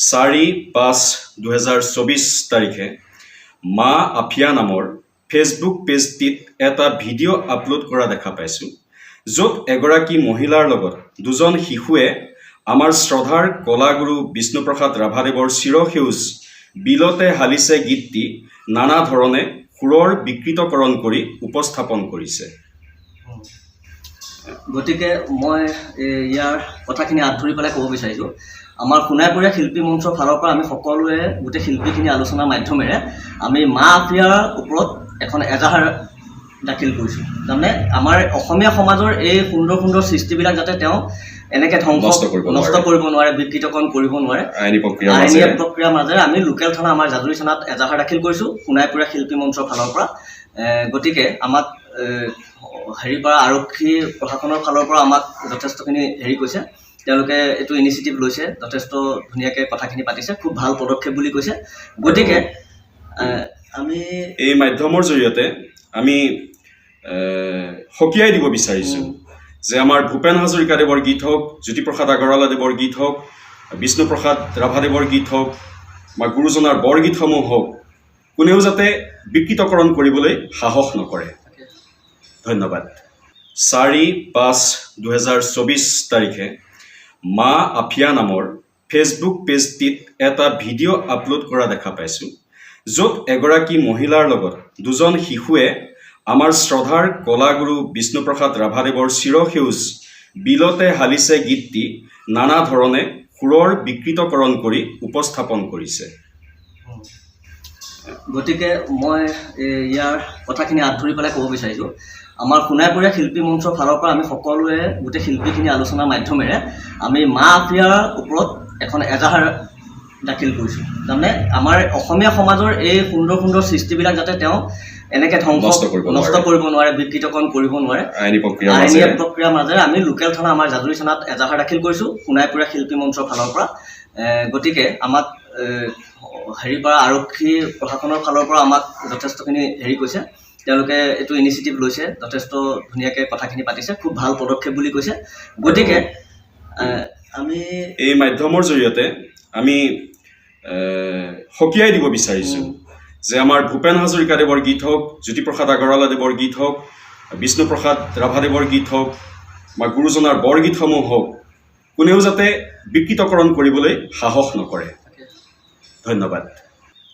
4-5-2024 তাৰিখে মা আফিয়া নামৰ ফেচবুক পেজটিত এটা ভিডিঅ' আপলোড কৰা দেখা পাইছোঁ, য'ত এগৰাকী মহিলাৰ লগত দুজন শিশুৱে আমাৰ শ্ৰদ্ধাৰ কলাগুৰু বিষ্ণুপ্ৰসাদ ৰাভাদেৱৰ চিৰসেউজ বিলতে হালিছে গীতটি নানা ধৰণে সুৰৰ বিকৃতকৰণ কৰি উপস্থাপন কৰিছে। গতিকে মই ইয়াৰ কথাখিনি হাত ধৰি পেলাই ক'ব বিচাৰিছোঁ, আমাৰ সোণাইপুৰীয়া শিল্পী মঞ্চৰ ফালৰ পৰা আমি সকলোৱে গোটেই শিল্পীখিনি আলোচনাৰ মাধ্যমেৰে আমি মা আফিয়াৰ ওপৰত এখন এজাহাৰ দাখিল কৰিছোঁ। তাৰমানে আমাৰ অসমীয়া সমাজৰ এই সুন্দৰ সুন্দৰ সৃষ্টিবিলাক যাতে তেওঁ এনেকৈ নষ্ট কৰিব নোৱাৰে, বিকৃতকৰণ কৰিব নোৱাৰে, আইনী প্ৰক্ৰিয়াৰ মাজেৰে আমি লোকেল থানা আমাৰ জাজুৰী থানাত এজাহাৰ দাখিল কৰিছোঁ সোণাইপুৰীয়া শিল্পী মঞ্চৰ ফালৰ পৰা। গতিকে আমাক পৰা আৰক্ষী প্ৰশাসনৰ ফালৰ পৰা আমাক যথেষ্টখিনি কৈছে, তেওঁলোকে এইটো ইনিচিয়েটিভ লৈছে, যথেষ্ট ধুনীয়াকৈ কথাখিনি পাতিছে, খুব ভাল পদক্ষেপ বুলি কৈছে। গতিকে আমি এই মাধ্যমৰ জৰিয়তে আমি সকীয়াই দিব বিচাৰিছোঁ যে আমাৰ ভূপেন হাজৰিকাদেৱৰ গীত হওক, জ্যোতিপ্ৰসাদ আগৰৱালাদেৱৰ গীত হওক, বিষ্ণুপ্ৰসাদ ৰাভাদেৱৰ গীত হওক বা গুৰুজনাৰ বৰগীতসমূহ হওক, কোনেও যাতে বিকৃতকৰণ কৰিবলৈ সাহস নকৰে। ধন্যবাদ। 4-5-2024 তাৰিখে মা আফিয়া নামৰ ফেচবুক পেজটিত এটা ভিডিঅ' আপলোড কৰা দেখা পাইছোঁ, য'ত এগৰাকী মহিলাৰ লগত দুজন শিশুৱে আমাৰ শ্ৰদ্ধাৰ কলাগুৰু বিষ্ণুপ্ৰসাদ ৰাভাদেৱৰ চিৰসেউজ বিলতে হালিছে গীতটি নানা ধৰণে সুৰৰ বিকৃতকৰণ কৰি উপস্থাপন কৰিছে। গতিকে মই ইয়াৰ কথাখিনি হাত ধৰি পেলাই ক'ব বিচাৰিছোঁ, আমাৰ সোণাইপুৰীয়া শিল্পী মঞ্চৰ ফালৰ পৰা আমি সকলোৱে গোটেই শিল্পীখিনি আলোচনাৰ মাধ্যমেৰে আমি মা আফিয়াৰ ওপৰত এখন এজাহাৰ দাখিল কৰিছোঁ। তাৰমানে আমাৰ অসমীয়া সমাজৰ এই সুন্দৰ সুন্দৰ সৃষ্টিবিলাক যাতে তেওঁ এনেকৈ নষ্ট কৰিব নোৱাৰে, বিকৃতকৰণ কৰিব নোৱাৰে, আইনী প্ৰক্ৰিয়াৰ মাজেৰে আমি লোকেল থানা আমাৰ জাজুৰী থানাত এজাহাৰ দাখিল কৰিছোঁ সোণাইপুৰীয়া শিল্পী মঞ্চৰ ফালৰ পৰা। গতিকে আমাক পৰা আৰক্ষী প্ৰশাসনৰ ফালৰ পৰা আমাক যথেষ্টখিনি কৈছে, তেওঁলোকে এইটো ইনিচিয়েটিভ লৈছে, যথেষ্ট ধুনীয়াকৈ কথাখিনি পাতিছে, খুব ভাল পদক্ষেপ বুলি কৈছে। গতিকে আমি এই মাধ্যমৰ জৰিয়তে আমি সকীয়াই দিব বিচাৰিছোঁ যে আমাৰ ভূপেন হাজৰিকাদেৱৰ গীত হওক, জ্যোতিপ্ৰসাদ আগৰৱালাদেৱৰ গীত হওক, বিষ্ণুপ্ৰসাদ ৰাভাদেৱৰ গীত হওক বা গুৰুজনাৰ বৰগীতসমূহ হওক, কোনেও যাতে বিকৃতকৰণ কৰিবলৈ সাহস নকৰে। ধন্যবাদ।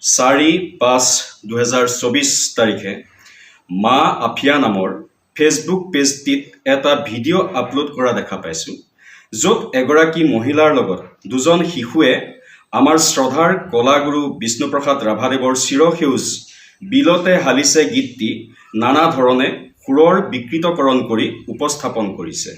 4-5-2024 তাৰিখে মা আফিয়া নামৰ ফেচবুক পেজটিত এটা ভিডিঅ' আপলোড কৰা দেখা পাইছোঁ, য'ত এগৰাকী মহিলাৰ লগত দুজন শিশুৱে আমাৰ শ্ৰদ্ধাৰ কলাগুৰু বিষ্ণুপ্ৰসাদ ৰাভাদেৱৰ চিৰসেউজ বিলতে হালিছে গীতটি নানা ধৰণে সুৰৰ বিকৃতকৰণ কৰি উপস্থাপন কৰিছে।